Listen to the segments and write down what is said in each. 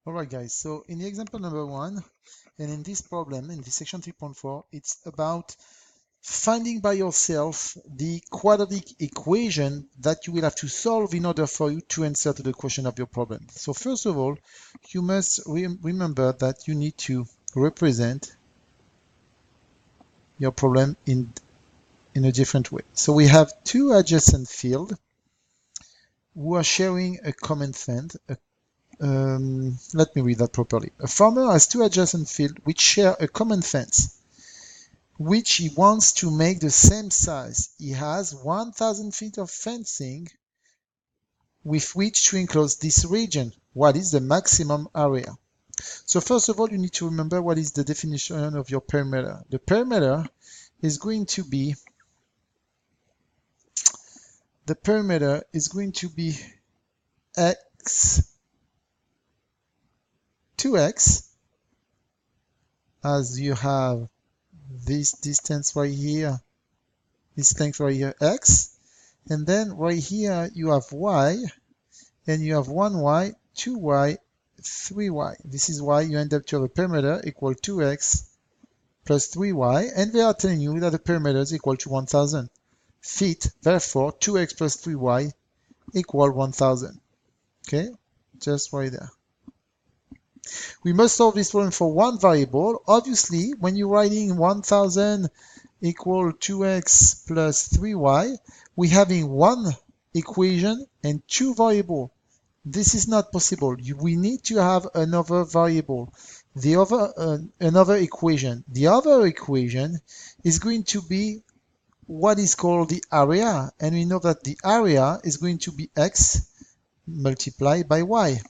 All right, guys. So in the example number 1, and in this problem, in this section 3.4, it's about finding by yourself the quadratic equation that you will have to solve in order for you to answer to the question of your problem. So first of all, you must remember that you need to represent your problem in a different way. So we have two adjacent fields who are sharing a common fence. Let me read that properly. A farmer has two adjacent fields which share a common fence, which he wants to make the same size. He has 1,000 feet of fencing with which to enclose this region. What is the maximum area? So first of all, you need to remember what is the definition of your perimeter. The perimeter is going to be x 2x, as you have this distance right here, this length right here, x, and then right here you have y, and you have 1y, 2y, 3y. This is why you end up to have a perimeter equal 2x plus 3y, and they are telling you that the perimeter is equal to 1,000 feet. Therefore, 2x plus 3y equal 1,000. Okay, just right there. We must solve this problem for one variable. Obviously, when you're writing 1,000 equal 2x plus 3y, we're having one equation and two variables. This is not possible. We need to have another variable, another equation. The other equation is going to be what is called the area, and we know that the area is going to be x multiplied by y.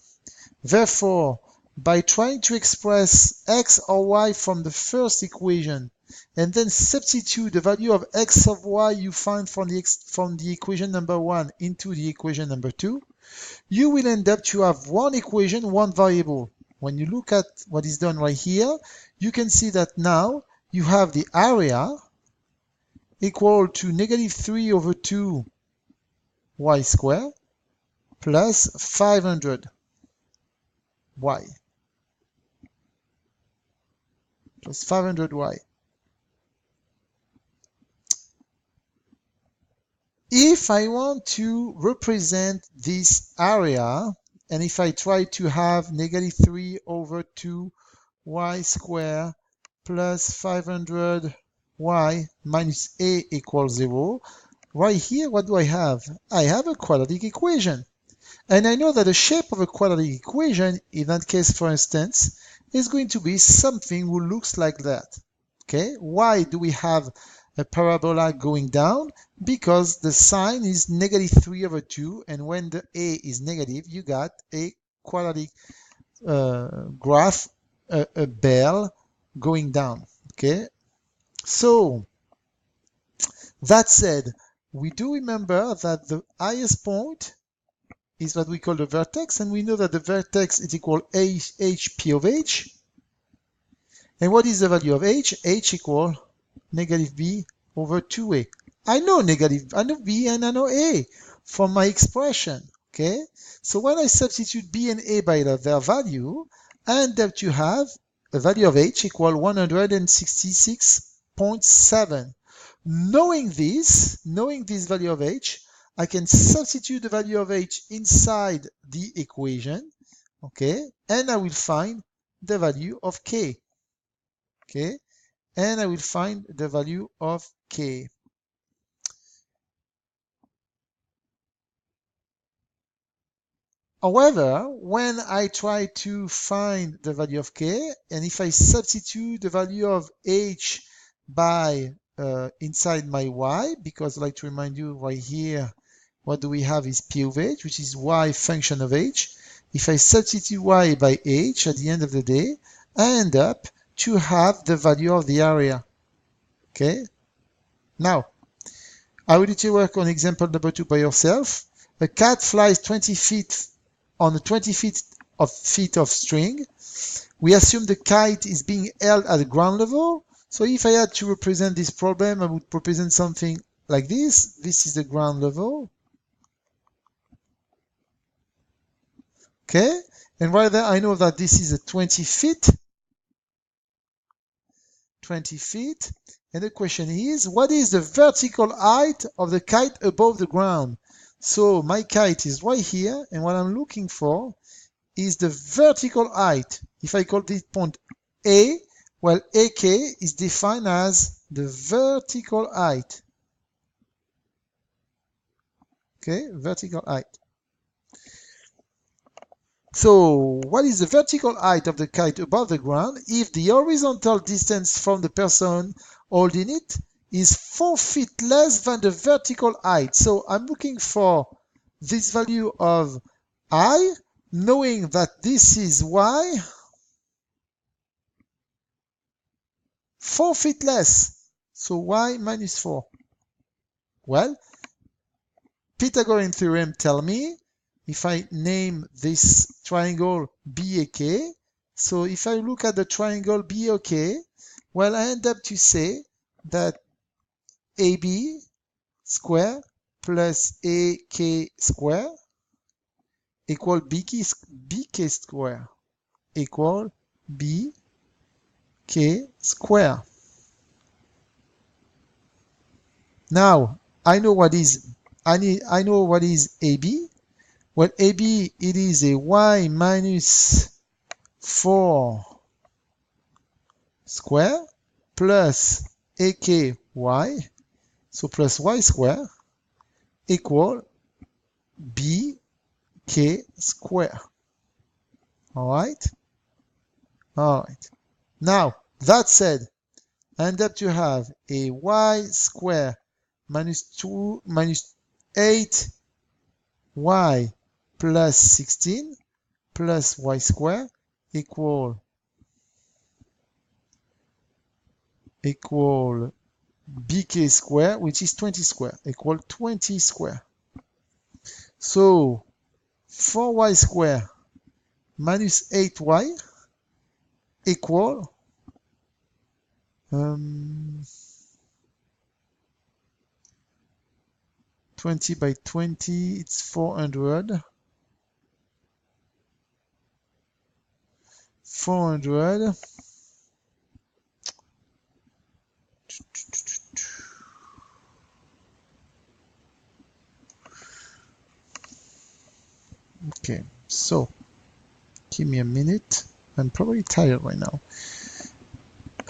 Therefore, by trying to express x or y from the first equation and then substitute the value of x of y you find from the equation number 1 into the equation number 2, you will end up to have one equation, one variable. When you look at what is done right here, you can see that now you have the area equal to -3 over 2 y squared plus 500 y plus 500y. If I want to represent this area, and if I try to have -3 over 2 y squared plus 500y minus a equals 0, right here, what do I have? I have a quadratic equation. And I know that the shape of a quadratic equation, in that case, for instance, is going to be something who looks like that. Okay, why do we have a parabola going down? Because the sign is -3 over 2, and when the a is negative, you got a quadratic graph, a bell going down. Okay, so that said, we do remember that the highest point is what we call the vertex, and we know that the vertex is equal hp of h. And what is the value of h? H equal -b over 2a. I know b and I know a from my expression. Okay, so when I substitute b and a by their value, I end up to have a value of h equal 166.7. Knowing this value of h, I can substitute the value of h inside the equation, okay, and I will find the value of k, okay, and I will find the value of k. However, when I try to find the value of k, and if I substitute the value of h by inside my y, because I'd like to remind you right here, what do we have is p of h, which is y function of h. If I substitute y by h at the end of the day, I end up to have the value of the area. Okay? Now, I will let you work on example number 2 by yourself. A cat flies 20 feet on a 20 feet of string. We assume the kite is being held at the ground level. So if I had to represent this problem, I would represent something like this. This is the ground level. Okay, And right there, I know that this is a 20 feet. 20 feet. And the question is, what is the vertical height of the kite above the ground? So my kite is right here, and what I'm looking for is the vertical height. If I call this point A, well, AK is defined as the vertical height. Okay, vertical height. So what is the vertical height of the kite above the ground if the horizontal distance from the person holding it is 4 feet less than the vertical height? So I'm looking for this value of I, knowing that this is Y, 4 feet less. So Y minus 4. Well, Pythagorean theorem tell me if I name this triangle BAK, so if I look at the triangle BOK, well, I end up to say that AB square plus AK square equal BK square equal BK square. Now, I know what is AB. Well, AB, it is a y minus 4 square plus AKY, so plus y square equal BK square. All right? All right. Now, that said, I end up to have a y square minus 8y plus 16 plus y square equal bk square, which is 20 square, equal 20 square. So 4y square minus 8y equal 20 by 20, it's 400. 400. Okay, so give me a minute. I'm probably tired right now.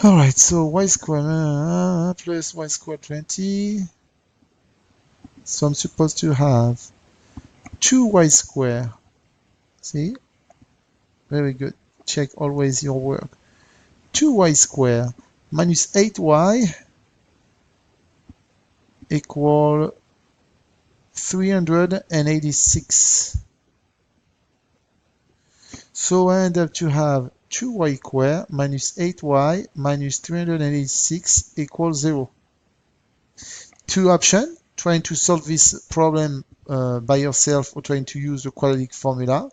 All right, so y square plus y square 20. So I'm supposed to have 2y square. See? Very good. Check always your work. 2y square minus 8y equal 386. So I end up to have 2y squared minus 8y minus 386 equals 0. Two options, trying to solve this problem by yourself or trying to use the quadratic formula.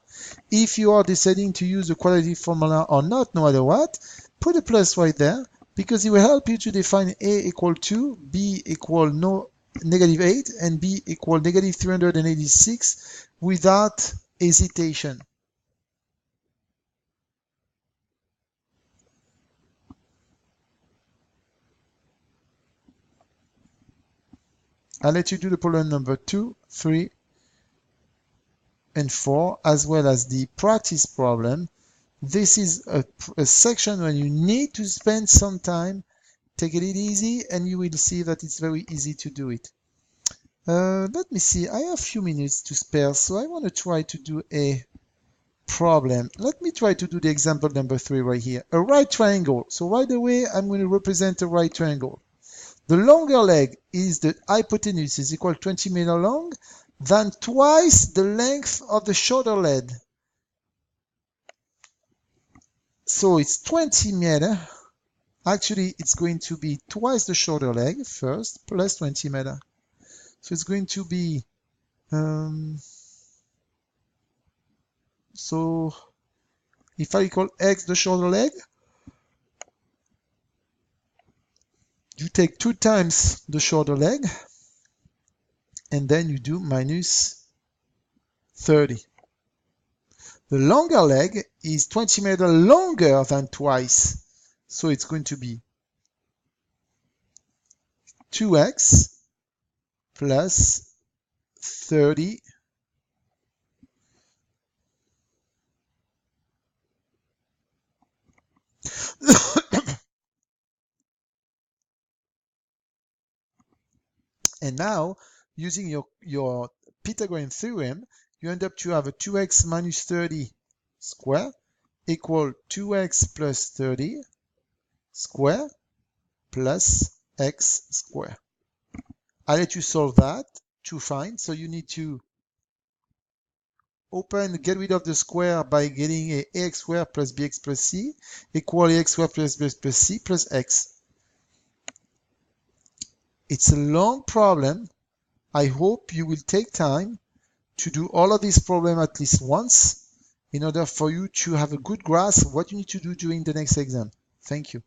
If you are deciding to use the quadratic formula or not, no matter what, put a plus right there because it will help you to define A equal 2, B equal negative 8, and B equal negative 386 without hesitation. I'll let you do the problem number 2, 3, and 4, as well as the practice problem. This is a section where you need to spend some time. Take it easy, and you will see that it's very easy to do it. Let me see. I have a few minutes to spare, so I want to try to do a problem. Let me try to do the example number 3 right here. A right triangle. So right away, I'm going to represent a right triangle. The longer leg is the hypotenuse is equal to 20 meter long than twice the length of the shorter leg. So it's 20 meter. Actually, it's going to be twice the shorter leg first plus 20 meter. So it's going to be, so if I call X the shorter leg, you take 2 times the shorter leg, and then you do minus 30. The longer leg is 20 meters longer than twice. So it's going to be 2x plus 30 and now using your Pythagorean theorem, you end up to have a 2x minus 30 square equal 2x plus 30 square plus x square. I'll let you solve that to find. So you need to get rid of the square by getting a ax squared plus bx plus c equal ax squared plus bx plus c plus x. It's a long problem. I hope you will take time to do all of these problems at least once in order for you to have a good grasp of what you need to do during the next exam. Thank you.